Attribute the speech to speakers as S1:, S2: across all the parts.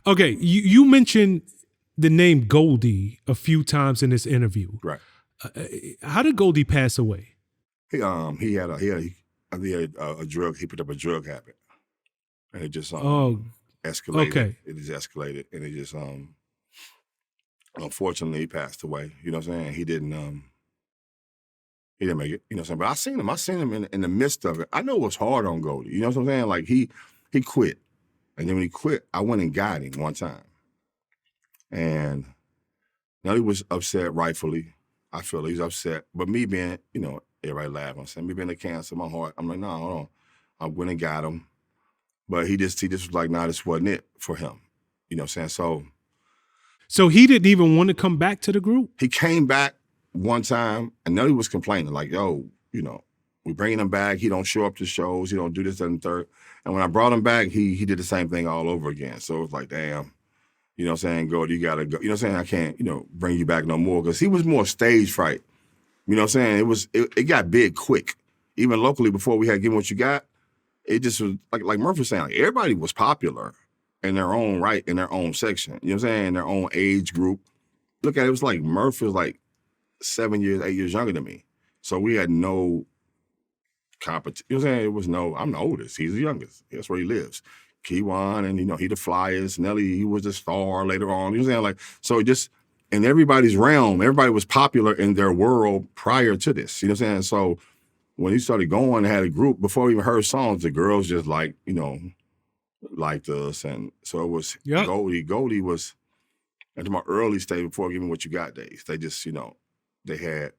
S1: Okay, you mentioned the name Goldie a few times in this interview.
S2: Right.
S1: How did Goldie pass away?
S2: He had a drug. He picked up a drug habit, and it just escalated.
S1: Okay.
S2: It just escalated, and it just unfortunately he passed away. You know what I'm saying? He didn't make it. You know what I'm saying? But I seen him in the midst of it. I know it was hard on Goldie. You know what I'm saying? Like he quit, and then when he quit, I went and got him one time, and Nelly was upset, rightfully. I feel he's upset, but me being, everybody laughing, saying me being a cancer, my heart. I'm like, no, hold on. I went and got him, but he just was like, nah, this wasn't it for him. You know what I'm saying?
S1: So he didn't even want to come back to the group?
S2: He came back one time, and Nelly was complaining, like, yo, we bringing him back. He don't show up to shows. He don't do this, that, and third. And when I brought him back, he did the same thing all over again. So it was like, damn. You know what I'm saying? Goldie, you got to go. You know what I'm saying? I can't, bring you back no more. Because he was more stage fright. You know what I'm saying? It got big quick. Even locally, before we had Given What You Got, it just was, like Murphy was saying, like, everybody was popular in their own right, in their own section. You know what I'm saying? In their own age group. Look at it, it was like Murphy was like 8 years younger than me. So we had no competition. You know what I'm saying? I'm the oldest. He's the youngest. That's where he lives. Keywan, and he the flyers. Nelly, he was the star later on. You know what I'm saying? Like, so just in everybody's realm, everybody was popular in their world prior to this. You know what I'm saying? So when he started going, had a group before we even heard songs, the girls just liked us, and so it was Goldie. Goldie was at my early stage before Giving What You Got days. They just they had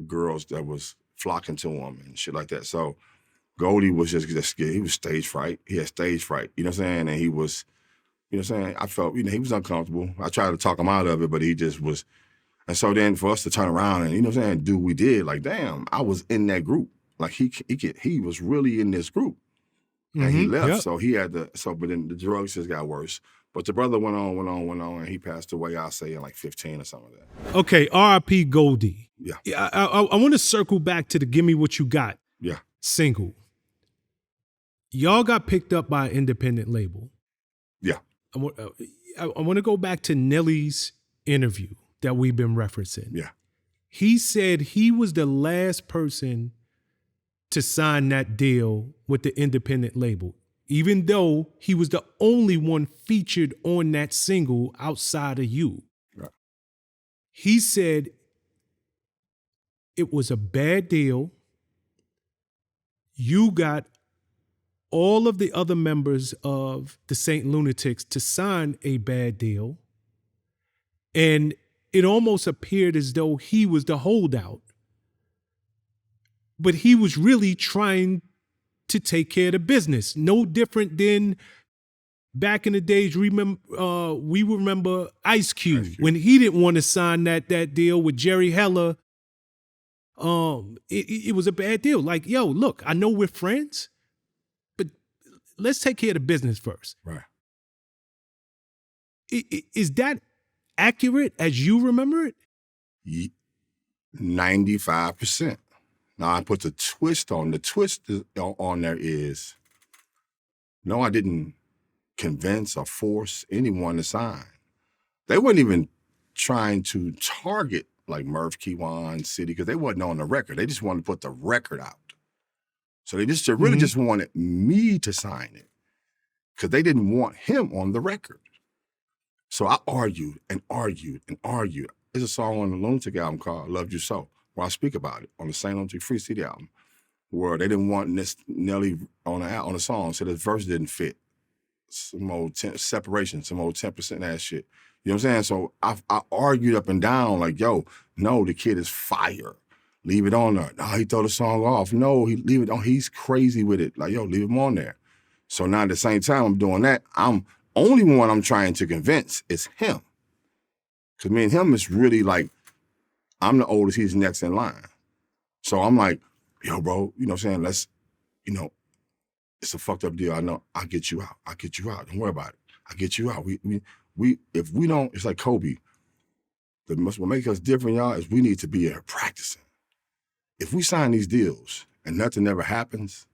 S2: girls that was flocking to him and shit like that. So Goldie was just scared. He was stage fright. He had stage fright. You know what I'm saying? And he was, you know what I'm saying? I felt, he was uncomfortable. I tried to talk him out of it, but he just was. And so then for us to turn around and, you know what I'm saying, do what we did, like, damn, I was in that group. Like he was really in this group. And he left. Yep. So he had but then the drugs just got worse. But the brother went on, and he passed away, I'll say, in like 15 or something like that.
S1: Okay, R.I.P. Goldie.
S2: Yeah.
S1: I want to circle back to the Give Me What You Got single. Y'all got picked up by an independent label.
S2: Yeah.
S1: I want to go back to Nelly's interview that we've been referencing.
S2: Yeah.
S1: He said he was the last person to sign that deal with the independent label, even though he was the only one featured on that single outside of you.
S2: Right.
S1: He said it was a bad deal. You got all of the other members of the St. Lunatics to sign a bad deal. And it almost appeared as though he was the holdout. But he was really trying to take care of the business. No different than back in the days, we remember Ice Cube. When he didn't want to sign that deal with Jerry Heller. It was a bad deal. Like, yo, look, I know we're friends, but let's take care of the business first.
S2: Right.
S1: Is that accurate as you remember it?
S2: 95%. Now I put the twist on. The twist on there is, no, I didn't convince or force anyone to sign. They weren't even trying to target like Murph, Keywan, City, because they wasn't on the record. They just wanted to put the record out. So they really just wanted me to sign it because they didn't want him on the record. So I argued and argued and argued. There's a song on the Lunatic album called Loved You So, where I speak about it on the St. Lunatic Free CD album, where they didn't want Nelly on the song, so the verse didn't fit. Some old separation, some old 10% ass shit. You know what I'm saying? So I argued up and down like, yo, no, the kid is fire. Leave it on there. No, he throw the song off. No, leave it on. He's crazy with it. Like, yo, leave him on there. So now at the same time I'm doing that, only one I'm trying to convince is him. Because me and him is really like, I'm the oldest, he's next in line. So I'm like, yo, bro, you know what I'm saying? It's a fucked up deal. I know. I'll get you out. I'll get you out. Don't worry about it. I'll get you out. If we don't, it's like Kobe. What makes us different, y'all, is we need to be here practicing. If we sign these deals and nothing ever happens,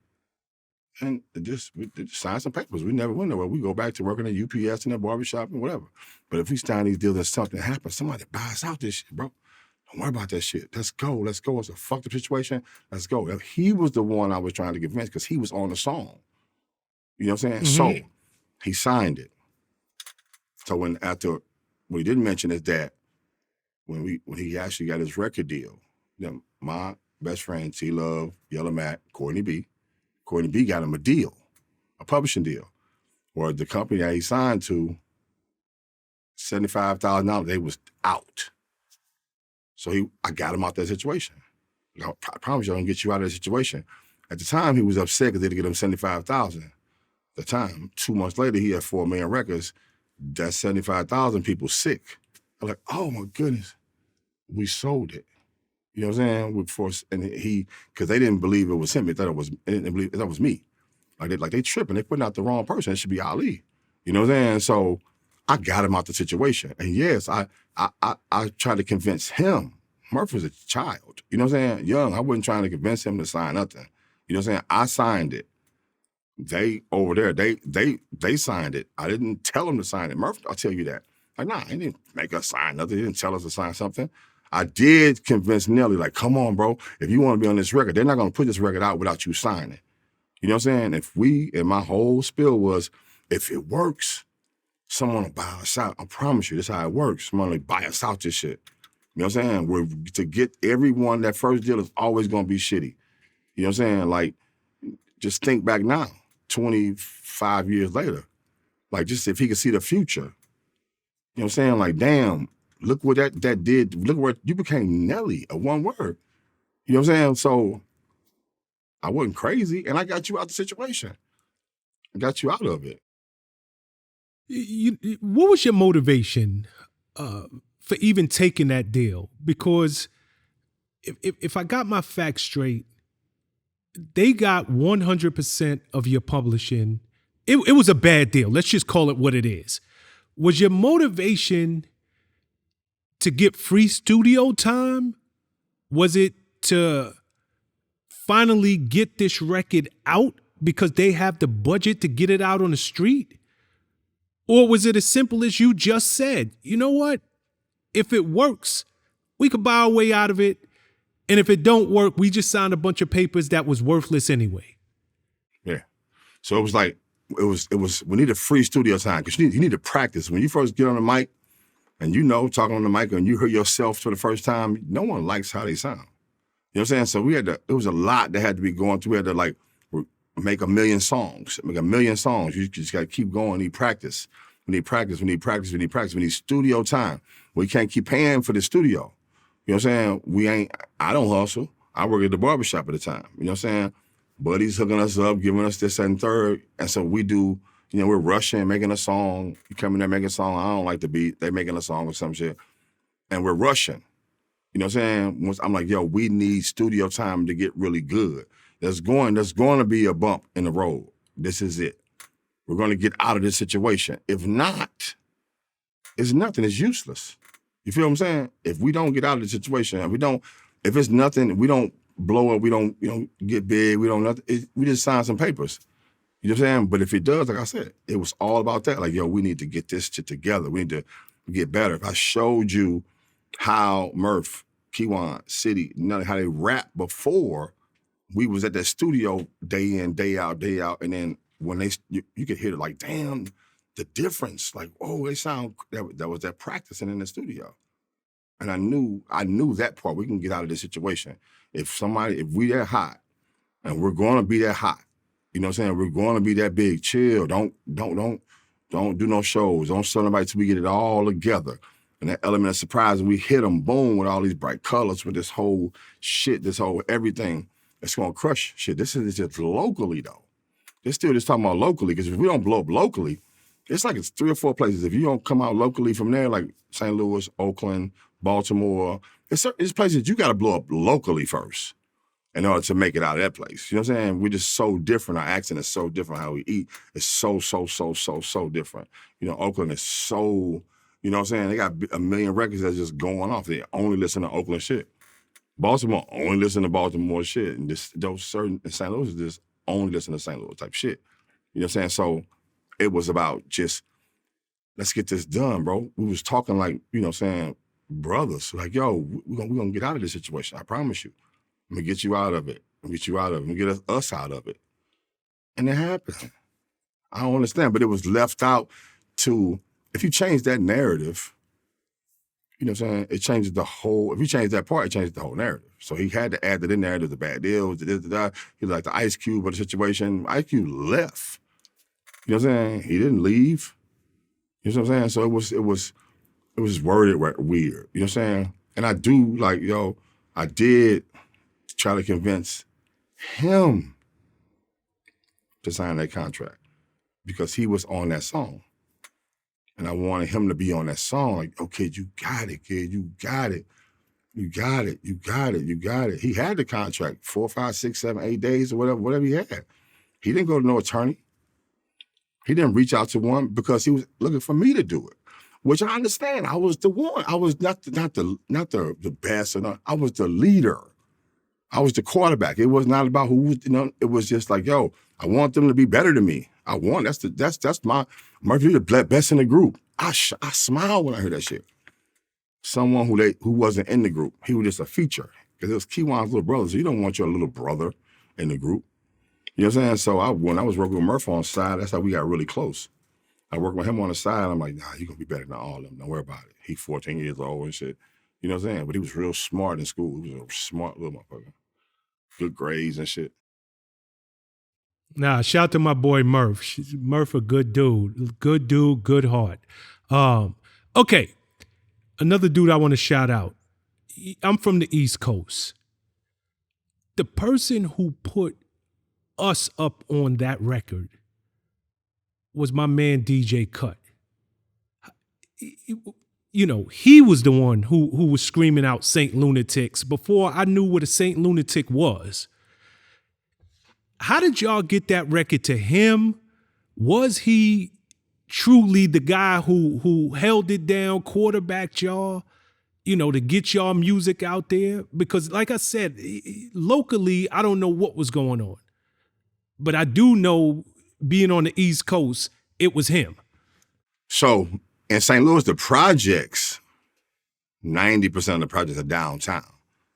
S2: And we just signed some papers. We never went nowhere. We go back to working at UPS and a barbershop and whatever. But if we sign these deals and something happens, somebody buys out this shit, bro. Don't worry about that shit. Let's go. Let's go. It's a fucked up situation. Let's go. He was the one I was trying to convince because he was on the song. You know what I'm saying? So he signed it. So what he didn't mention is that when he actually got his record deal, my best friend, T-Love, Yellow Mac, Courtney B got him a deal, a publishing deal, where the company that he signed to, $75,000, they was out. So I got him out that situation. I promise you I'm gonna get you out of that situation. At the time, he was upset because they didn't get him $75,000. At the time, 2 months later, he had 4 million records. That's 75,000 people sick. I'm like, oh my goodness, we sold it. You know what I'm saying? Because they didn't believe it was him. They didn't believe that was me. Like they tripping. They putting out the wrong person. It should be Ali. You know what I'm saying? So I got him out the situation. And yes, I tried to convince him. Murph was a child. You know what I'm saying? Young. I wasn't trying to convince him to sign nothing. You know what I'm saying? I signed it. They over there, they signed it. I didn't tell them to sign it. Murph, I'll tell you that. Like, nah, he didn't make us sign nothing. He didn't tell us to sign something. I did convince Nelly, like, come on, bro. If you want to be on this record, they're not going to put this record out without you signing. You know what I'm saying? And my whole spiel was, if it works, someone will buy us out. I promise you, this is how it works. Someone will buy us out this shit. You know what I'm saying? To get everyone, that first deal is always going to be shitty. You know what I'm saying? Like, just think back now, 25 years later. Like, just if he could see the future. You know what I'm saying? Like, damn, look what that did. Look where you became Nelly, a one word. You know what I'm saying? So I wasn't crazy, and I got you out the situation. I got you out of it.
S1: What was your motivation for even taking that deal? Because if I got my facts straight, they got 100% of your publishing. It was a bad deal. Let's just call it what it is. Was your motivation to get free studio time? Was it to finally get this record out because they have the budget to get it out on the street? Or was it as simple as you just said? You know what? If it works, we could buy our way out of it. And if it don't work, we just signed a bunch of papers that was worthless anyway.
S2: Yeah. So it was like, we needed free studio time because you need to practice. When you first get on the mic and talking on the mic and you hear yourself for the first time, no one likes how they sound. You know what I'm saying? So it was a lot that had to be going through. We had to make 1 million songs. Make 1 million songs. You just got to keep going. We need practice. We need practice. We need practice. We need practice. We need studio time. We can't keep paying for the studio. You know what I'm saying? I don't hustle. I work at the barbershop at the time. You know what I'm saying? Buddy's hooking us up, giving us this and third. And so we do, we're rushing, making a song. You come in there making a song. I don't like the beat. They making a song or some shit. And we're rushing. You know what I'm saying? I'm like, yo, we need studio time to get really good. There's going to be a bump in the road. This is it. We're going to get out of this situation. If not, it's nothing. It's useless. You feel what I'm saying? If we don't get out of the situation, if it's nothing, we don't blow up, we don't get big, we just sign some papers. You know what I'm saying? But if it does, like I said, it was all about that. Like, yo, we need to get this shit together. We need to get better. If I showed you how Murph, Kiwan, City, how they rap before, we was at that studio day in, day out, and then when you could hear it like, damn, the difference. Like, oh, they sound, that was that practicing in the studio. And I knew that part. We can get out of this situation. If we that hot, and we're going to be that hot, you know what I'm saying? We're going to be that big. Chill. Don't do no shows. Don't celebrate till we get it all together. And that element of surprise, and we hit them, boom, with all these bright colors, with this whole shit, this whole everything. It's going to crush shit. This is just locally, though. They're still just talking about locally, because if we don't blow up locally, it's 3 or 4 places. If you don't come out locally from there, like St. Louis, Oakland, Baltimore, it's places you got to blow up locally first in order to make it out of that place. You know what I'm saying? We're just so different. Our accent is so different. How we eat is so different. Oakland is so, you know what I'm saying? They got 1 million records that's just going off. They only listen to Oakland shit. Baltimore only listen to Baltimore shit. And those certain, in St. Louis is just only listen to St. Louis type shit. You know what I'm saying? So it was about just, let's get this done, bro. We was talking like, you know what I'm saying, brothers. Like, yo, we're gonna get out of this situation. I promise you. I'm gonna get you out of it. I'm gonna get you out of it. I'm gonna get us out of it. And it happened. I don't understand, but it was left out to, if you change that narrative, you know what I'm saying, it changes the whole, if you change that part, it changes the whole narrative. So he had to add that in there. There's a bad deal. He was like the Ice Cube of the situation. Ice Cube left. You know what I'm saying? He didn't leave. You know what I'm saying? So it was worded weird. You know what I'm saying? And I do, like, yo, I did try to convince him to sign that contract because he was on that song. And I wanted him to be on that song. Like, oh, kid, you got it, kid. You got it. You got it. You got it. You got it. He had the contract 4, 5, 6, 7, 8 days or whatever he had. He didn't go to no attorney. He didn't reach out to one because he was looking for me to do it, which I understand. I was the one. I was not the best. Or not. I was the leader. I was the quarterback. It was not about who was, you know, it was just like, yo, I want them to be better than me. That's my Murphy, the best in the group. I smiled when I heard that shit. Someone who wasn't in the group. He was just a feature. Because it was Keywan's little brother. So you don't want your little brother in the group. You know what I'm saying? So when I was working with Murph on the side, that's how we got really close. I worked with him on the side. I'm like, nah, you're going to be better than all of them. Don't worry about it. He 14 years old and shit. You know what I'm saying? But he was real smart in school. He was a smart little motherfucker. Good grades and shit.
S1: Nah, shout to my boy Murph. Murph a good dude. Good dude, good heart. Okay. Another dude I want to shout out. I'm from the East Coast. The person who put us up on that record was my man DJ Cut. You know, he was the one who was screaming out Saint Lunatics before I knew what a Saint Lunatic was. How did y'all get that record to him? Was he truly the guy who held it down, quarterbacked y'all, you know, to get y'all music out there? Because like I said, locally, I don't know what was going on. But I do know, being on the East Coast, it was him.
S2: So in St. Louis, the projects, 90% of the projects are downtown.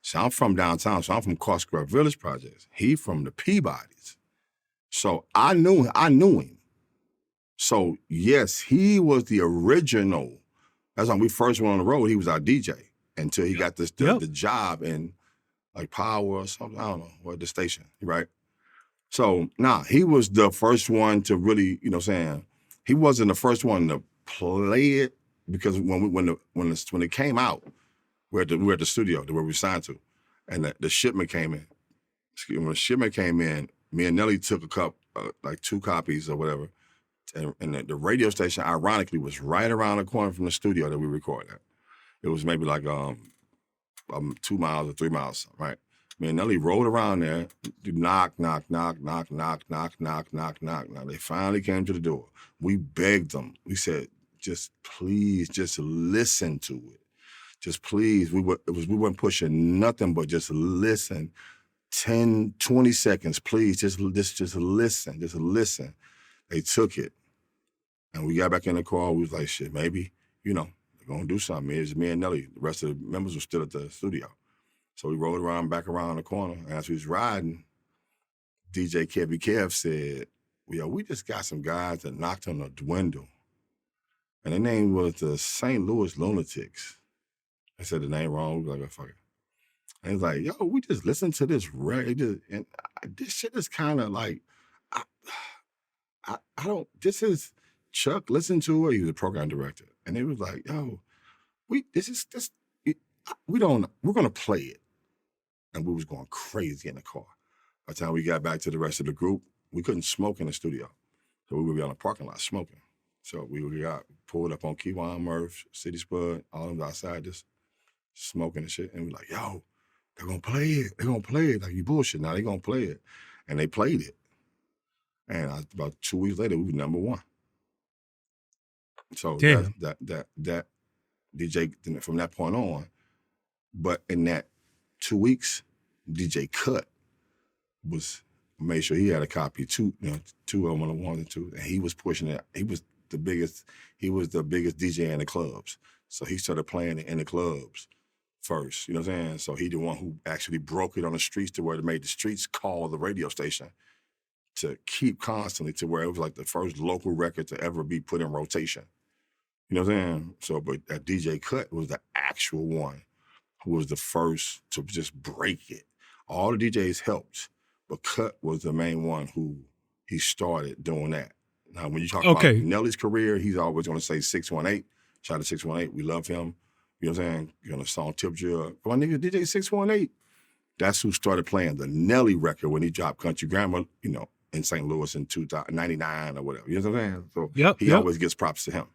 S2: So I'm from downtown, so I'm from Cross Square Village projects. He from the Peabodys. So I knew him. So yes, he was the original. That's when we first went on the road. He was our DJ until he got the job in like Power or something. I don't know, what the station, right? So he was the first one to really, you know what I'm saying? He wasn't the first one to play it because when it came out, we were at the studio where we signed to, and the shipment came in. When the shipment came in, me and Nelly took like 2 copies or whatever, and the radio station, ironically, was right around the corner from the studio that we recorded at. It was maybe like 2 miles or 3 miles, right? Me and Nelly rode around there, knock, knock, knock, knock, knock, knock, knock, knock, knock. Now they finally came to the door. We begged them. We said, just please, just listen to it. Just please. We weren't pushing nothing but just listen. 10, 20 seconds, please. Just listen. Just listen. They took it. And we got back in the car. We was like, shit, maybe, you know, they're going to do something. It was me and Nelly. The rest of the members were still at the studio. So we rode back around the corner. And as we was riding, DJ Kevy Kev said, yo, we just got some guys that knocked on the window. And their name was the St. Louis Lunatics. I said the name wrong. We was like, oh, fuck it. And he's like, yo, we just listened to this record. And this shit is kind of like, I don't, this is Chuck listened to it. He was a program director. And he was like, yo, we're going to play it. And we was going crazy in the car. By the time we got back to the rest of the group, we couldn't smoke in the studio. So we would be on the parking lot smoking. So we got pulled up on Keywan, Murph, City Spud, all of them outside just smoking and shit. And we're like, yo, they're going to play it. They're going to play it. Like, you bullshit. Now they're going to play it. And they played it. And about 2 weeks later, we were number 1. So that DJ, from that point on, but in that 2 weeks, DJ Cut was made sure he had a copy, two of them on the 1 and 2, and he was pushing it. He was the biggest DJ in the clubs. So he started playing it in the clubs first, you know what I'm saying? So he the one who actually broke it on the streets to where it made the streets call the radio station to keep constantly to where it was like the first local record to ever be put in rotation. You know what I'm saying? So, but that DJ Cut was the actual one who was the first to just break it. All the DJs helped, but Cut was the main one who he started doing that. Now, when you talk about Nelly's career, he's always going to say 618. Shout out to 618. We love him. You know what I'm saying? You know, the song Tip Jar. My nigga, DJ 618. That's who started playing the Nelly record when he dropped Country Grammar, you know, in St. Louis in 1999 or whatever. You know what I'm saying? So he always gets props to him.